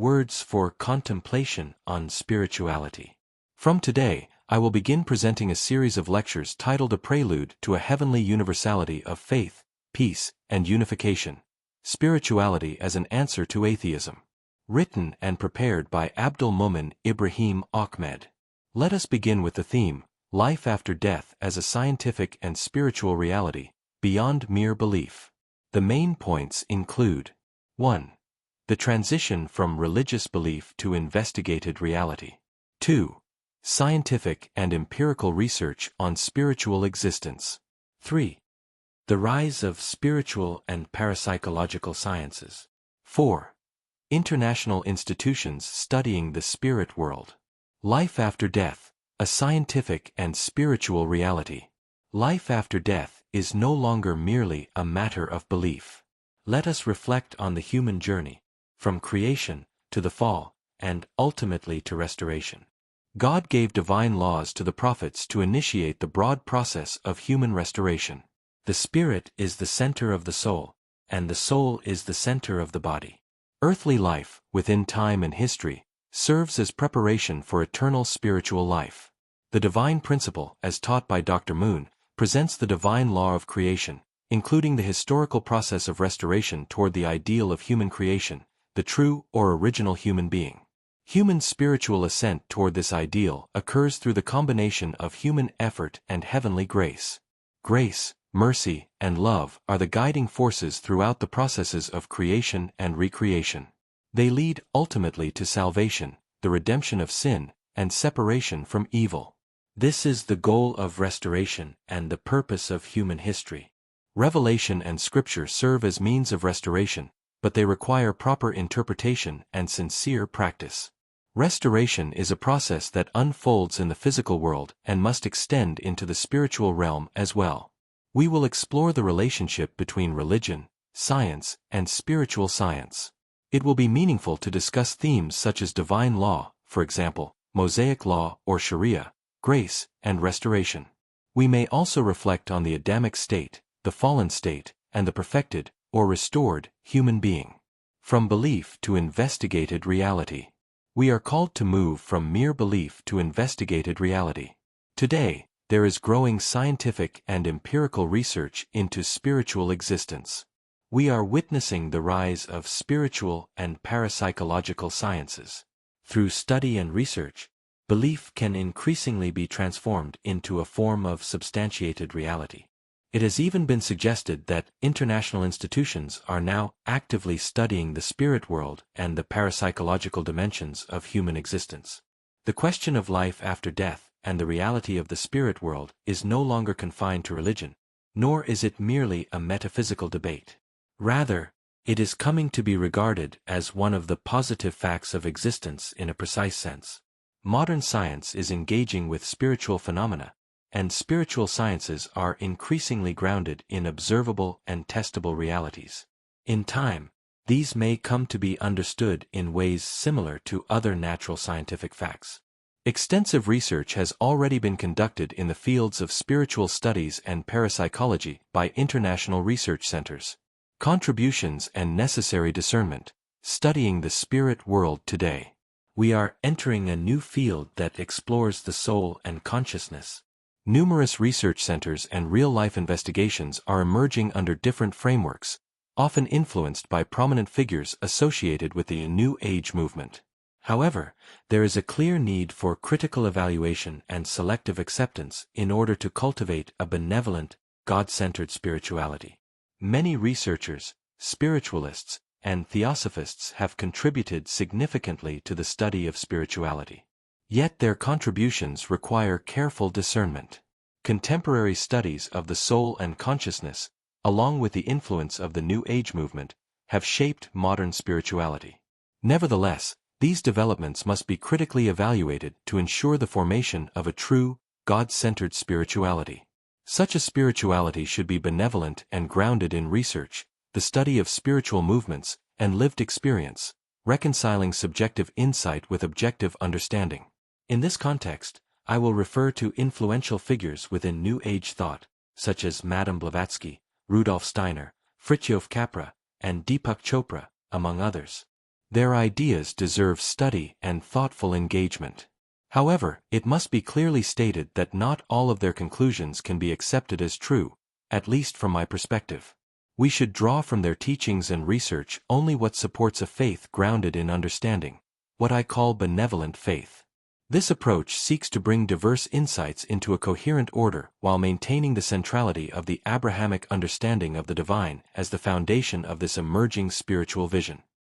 Words for Contemplation on Spirituality. From today, I will begin presenting a series of lectures titled A Prelude to a Heavenly Universality of Faith, Peace, and Unification. Spirituality as an Answer to Atheism. Written and prepared by Abdel Moumin Ibrahim Ahmed. Let us begin with the theme, Life After Death as a Scientific and Spiritual Reality, Beyond Mere Belief. The main points include 1. The transition from religious belief to investigated reality. 2. Scientific and empirical research on spiritual existence. 3. The rise of spiritual and parapsychological sciences. 4. International institutions studying the spirit world. Life after death, a scientific and spiritual reality. Life after death is no longer merely a matter of belief. Let us reflect on the human journey, from creation to the fall, and ultimately to restoration. God gave divine laws to the prophets to initiate the broad process of human restoration. The spirit is the center of the soul, and the soul is the center of the body. Earthly life, within time and history, serves as preparation for eternal spiritual life. The divine principle, as taught by Dr. Moumin, presents the divine law of creation, including the historical process of restoration toward the ideal of human creation, the true or original human being. Human spiritual ascent toward this ideal occurs through the combination of human effort and heavenly grace. Grace, mercy, and love are the guiding forces throughout the processes of creation and recreation. They lead ultimately to salvation, the redemption of sin, and separation from evil. This is the goal of restoration and the purpose of human history. Revelation and Scripture serve as means of restoration, but they require proper interpretation and sincere practice. Restoration is a process that unfolds in the physical world and must extend into the spiritual realm as well. We will explore the relationship between religion, science, and spiritual science. It will be meaningful to discuss themes such as divine law, for example, Mosaic law or Sharia, grace, and restoration. We may also reflect on the Adamic state, the fallen state, and the perfected, or restored, human being. From belief to investigated reality. We are called to move from mere belief to investigated reality. Today, there is growing scientific and empirical research into spiritual existence. We are witnessing the rise of spiritual and parapsychological sciences. Through study and research, belief can increasingly be transformed into a form of substantiated reality. It has even been suggested that international institutions are now actively studying the spirit world and the parapsychological dimensions of human existence. The question of life after death and the reality of the spirit world is no longer confined to religion, nor is it merely a metaphysical debate. Rather, it is coming to be regarded as one of the positive facts of existence in a precise sense. Modern science is engaging with spiritual phenomena, and spiritual sciences are increasingly grounded in observable and testable realities. In time, these may come to be understood in ways similar to other natural scientific facts. Extensive research has already been conducted in the fields of spiritual studies and parapsychology by international research centers. Contributions and necessary discernment, studying the spirit world today. We are entering a new field that explores the soul and consciousness. Numerous research centers and real-life investigations are emerging under different frameworks, often influenced by prominent figures associated with the New Age movement. However, there is a clear need for critical evaluation and selective acceptance in order to cultivate a benevolent, God-centered spirituality. Many researchers, spiritualists, and theosophists have contributed significantly to the study of spirituality. Yet their contributions require careful discernment. Contemporary studies of the soul and consciousness, along with the influence of the New Age movement, have shaped modern spirituality. Nevertheless, these developments must be critically evaluated to ensure the formation of a true, God-centered spirituality. Such a spirituality should be benevolent and grounded in research, the study of spiritual movements, and lived experience, reconciling subjective insight with objective understanding. In this context, I will refer to influential figures within New Age thought, such as Madame Blavatsky, Rudolf Steiner, Fritjof Capra, and Deepak Chopra, among others. Their ideas deserve study and thoughtful engagement. However, it must be clearly stated that not all of their conclusions can be accepted as true, at least from my perspective. We should draw from their teachings and research only what supports a faith grounded in understanding, what I call benevolent faith. This approach seeks to bring diverse insights into a coherent order while maintaining the centrality of the Abrahamic understanding of the divine as the foundation of this emerging spiritual vision.